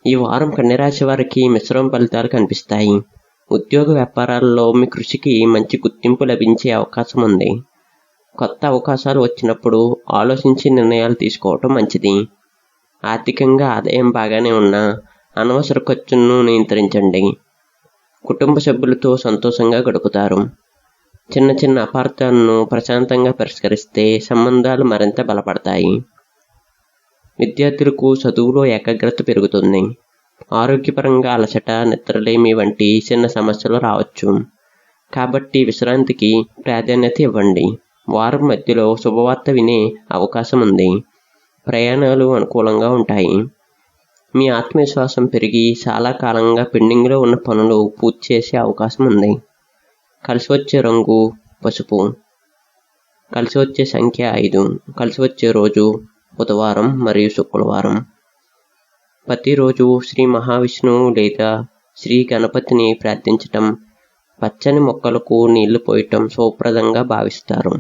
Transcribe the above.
ఈ వారం కన్యరాశి వారికి మిశ్రమ ఫలితాలు కనిపిస్తాయి. ఉద్యోగ వ్యాపారాల్లో మీ కృషికి మంచి గుర్తింపు లభించే అవకాశం ఉంది. కొత్త అవకాశాలు వచ్చినప్పుడు ఆలోచించి నిర్ణయాలు తీసుకోవటం మంచిది. ఆర్థికంగా ఆదాయం బాగానే ఉన్నా అనవసర ఖర్చులను నియంత్రించండి. కుటుంబ సభ్యులతో సంతోషంగా గడుపుతారు. చిన్న చిన్న అపార్థాలను ప్రశాంతంగా పరిష్కరిస్తే సంబంధాలు మరింత బలపడతాయి. విద్యార్థులకు చదువులో ఏకాగ్రత పెరుగుతుంది. ఆరోగ్యపరంగా అలసట, నిద్రలేమి వంటి చిన్న సమస్యలు రావచ్చు. కాబట్టి విశ్రాంతికి ప్రాధాన్యత ఇవ్వండి. వారం మధ్యలో శుభవార్త వినే అవకాశం ఉంది. ప్రయాణాలు అనుకూలంగా ఉంటాయి. మీ ఆత్మవిశ్వాసం పెరిగి చాలా కాలంగా పెండింగ్లో ఉన్న పనులు పూర్తి చేసే అవకాశం ఉంది. కలిసి వచ్చే రంగు పసుపు. కలిసి వచ్చే సంఖ్య 5. కలిసి వచ్చే రోజు బుధవారం మరియు శుక్రవారం. ప్రతిరోజు శ్రీ మహావిష్ణువు లేదా శ్రీ గణపతిని ప్రార్థించటం, పచ్చని మొక్కలకు నీళ్లు పోయటం శుభప్రదంగా భావిస్తారు.